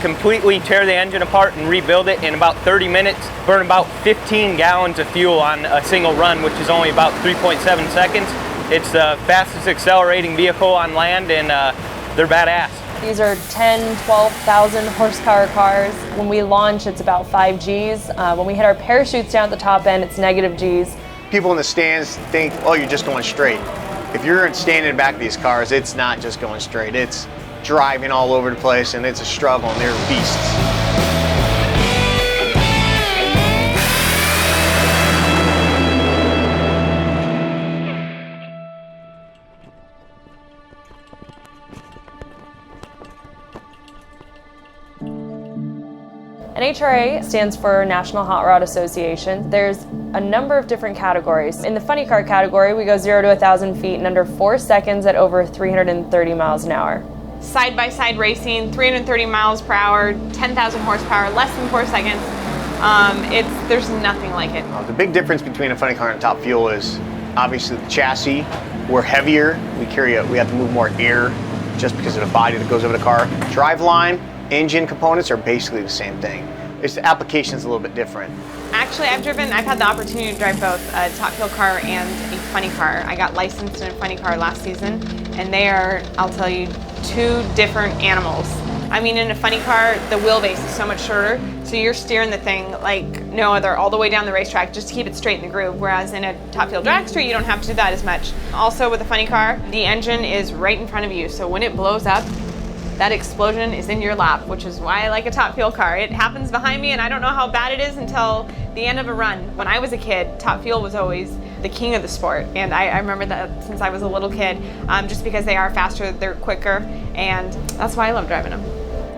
completely tear the engine apart and rebuild it in about 30 minutes, burn about 15 gallons of fuel on a single run, which is only about 3.7 seconds. It's the fastest accelerating vehicle on land, and they're badass. These are 10, 12,000 horsepower cars. When we launch, it's about 5 Gs. When we hit our parachutes down at the top end, it's negative Gs. People in the stands think, oh, you're just going straight. If you're standing in the back of these cars, it's not just going straight. It's driving all over the place, and it's a struggle, and they're beasts. NHRA stands for National Hot Rod Association. There's a number of different categories. In the funny car category, we go 0 to 1,000 feet in under 4 seconds at over 330 miles an hour. Side-by-side racing, 330 miles per hour, 10,000 horsepower, less than 4 seconds. There's nothing like it. The big difference between a funny car and a top fuel is obviously the chassis. We're heavier. We have to move more air just because of the body that goes over the car. Driveline, engine components are basically the same thing. It's the application's a little bit different. Actually, I've had the opportunity to drive both a top fuel car and a funny car. I got licensed in a funny car last season, and they are, I'll tell you, two different animals. I mean, in a funny car, the wheelbase is so much shorter, so you're steering the thing like no other all the way down the racetrack just to keep it straight in the groove, whereas in a top fuel dragster, you don't have to do that as much. Also, with a funny car, the engine is right in front of you, so when it blows up, that explosion is in your lap, which is why I like a top fuel car. It happens behind me, and I don't know how bad it is until the end of a run. When I was a kid, top fuel was always the king of the sport, and I remember that since I was a little kid, just because they are faster, they're quicker, and that's why I love driving them.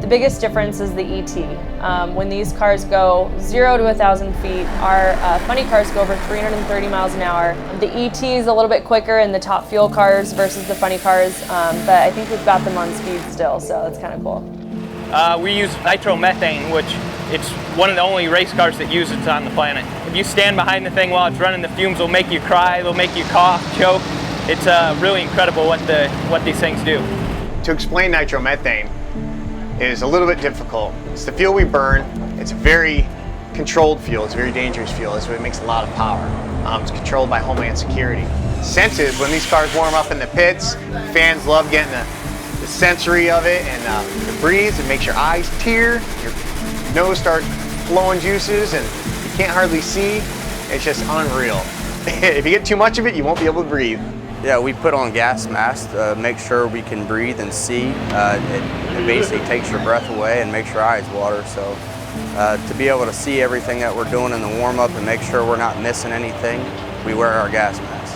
The biggest difference is the ET. When these cars go 0 to 1,000 feet, our funny cars go over 330 miles an hour. The ET is a little bit quicker in the top fuel cars versus the funny cars, but I think we've got them on speed still, so that's kind of cool. We use nitromethane, which it's one of the only race cars that use it on the planet. If you stand behind the thing while it's running, the fumes will make you cry, they'll make you cough, choke. It's really incredible what these things do. To explain nitromethane is a little bit difficult. It's the fuel we burn. It's a very controlled fuel. It's a very dangerous fuel. That's what makes a lot of power. It's controlled by Homeland Security. Senses, when these cars warm up in the pits, fans love getting the sensory of it, and it breathes. It makes your eyes tear, your nose start flowing juices, and you can't hardly see. It's just unreal. If you get too much of it, you won't be able to breathe. Yeah, we put on gas masks to make sure we can breathe and see. It basically takes your breath away and makes your eyes water. So to be able to see everything that we're doing in the warm-up and make sure we're not missing anything, we wear our gas masks.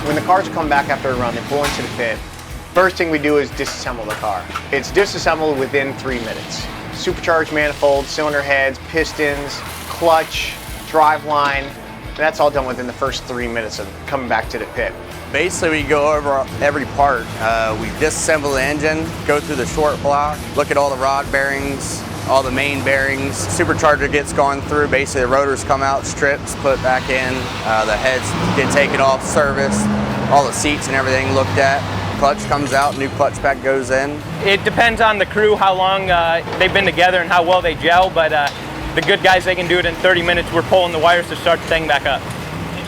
When the cars come back after a run, they pull into the pit. First thing we do is disassemble the car. It's disassembled within 3 minutes. Supercharged manifolds, cylinder heads, pistons, clutch, driveline. That's all done within the first 3 minutes of coming back to the pit. Basically, we go over every part. We disassemble the engine, go through the short block, look at all the rod bearings, all the main bearings. Supercharger gets gone through. Basically, the rotors come out, strips, put back in. The heads get taken off, serviced. All the seats and everything looked at. Clutch comes out, new clutch pack goes in. It depends on the crew, how long they've been together and how well they gel, but the good guys, they can do it in 30 minutes. We're pulling the wires to start the thing back up.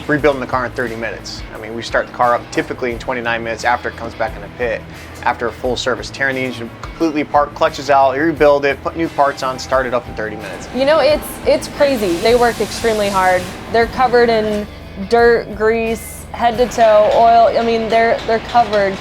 Rebuilding the car in 30 minutes. I mean, we start the car up typically in 29 minutes after it comes back in the pit, after a full service. Tearing the engine completely apart, clutches out, rebuild it, put new parts on, start it up in 30 minutes. You know, it's crazy. They work extremely hard. They're covered in dirt, grease, head to toe, oil. I mean, they're covered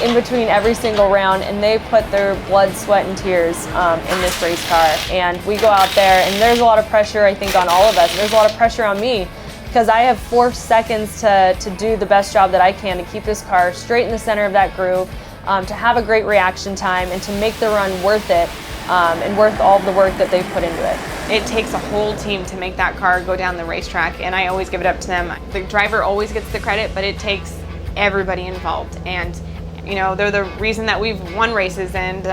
in between every single round, and they put their blood, sweat, and tears in this race car. And we go out there, and there's a lot of pressure, I think, on all of us. There's a lot of pressure on me, because I have 4 seconds to do the best job that I can to keep this car straight in the center of that groove, to have a great reaction time, and to make the run worth it, and worth all the work that they've put into it. It takes a whole team to make that car go down the racetrack, and I always give it up to them. The driver always gets the credit, but it takes everybody involved, and You know, they're the reason that we've won races and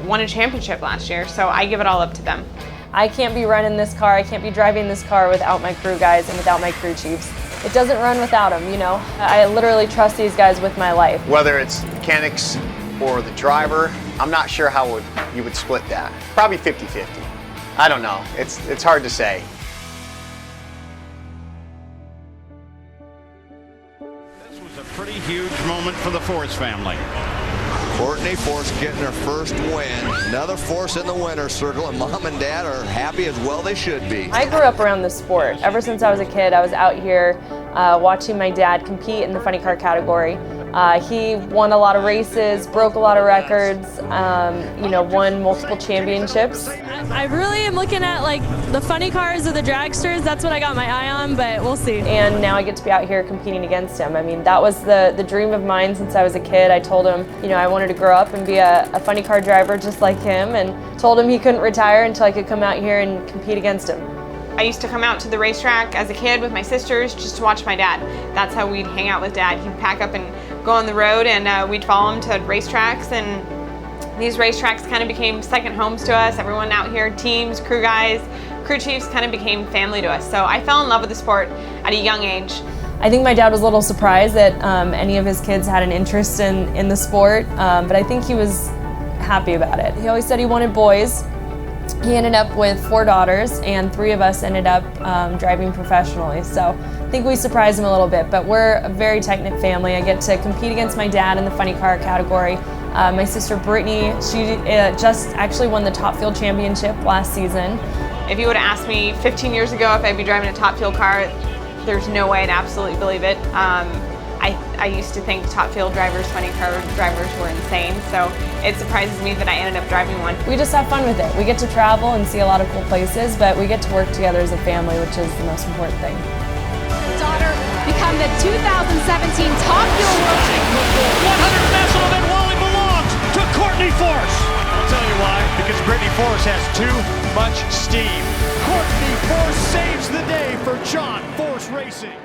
won a championship last year, so I give it all up to them. I can't be running this car, I can't be driving this car without my crew guys and without my crew chiefs. It doesn't run without them, you know. I literally trust these guys with my life. Whether it's mechanics or the driver, I'm not sure how you would split that. Probably 50-50. I don't know. It's hard to say. This was a pretty huge moment for the Force family. Courtney Force getting her first win. Another Force in the winner's circle, and Mom and Dad are happy as well they should be. I grew up around this sport. Ever since I was a kid, I was out here watching my dad compete in the funny car category. He won a lot of races, broke a lot of records, you know, won multiple championships. I really am looking at like the funny cars or the dragsters. That's what I got my eye on, but we'll see. And now I get to be out here competing against him. I mean, that was the dream of mine since I was a kid. I told him, you know, I wanted to grow up and be a funny car driver just like him, and told him he couldn't retire until I could come out here and compete against him. I used to come out to the racetrack as a kid with my sisters just to watch my dad. That's how we'd hang out with Dad. He'd pack up and go on the road, and we'd follow him to racetracks, and these racetracks kind of became second homes to us. Everyone out here, teams, crew guys, crew chiefs kind of became family to us. So I fell in love with the sport at a young age. I think my dad was a little surprised that any of his kids had an interest in the sport, but I think he was happy about it. He always said he wanted boys. He ended up with 4 daughters, and 3 of us ended up driving professionally. So I think we surprised him a little bit, but we're a very tight-knit family. I get to compete against my dad in the funny car category. My sister Brittany, she just actually won the Top Fuel Championship last season. If you would have asked me 15 years ago if I'd be driving a Top Fuel car, there's no way I'd absolutely believe it. I used to think Top Fuel drivers, funny car drivers were insane, so it surprises me that I ended up driving one. We just have fun with it. We get to travel and see a lot of cool places, but we get to work together as a family, which is the most important thing. Daughter become the 2017 Top Fuel World Champion. 100th National Event Wally belongs to Courtney Force. I'll tell you why, because Brittany Force has too much steam. Courtney Force saves the day for John Force Racing.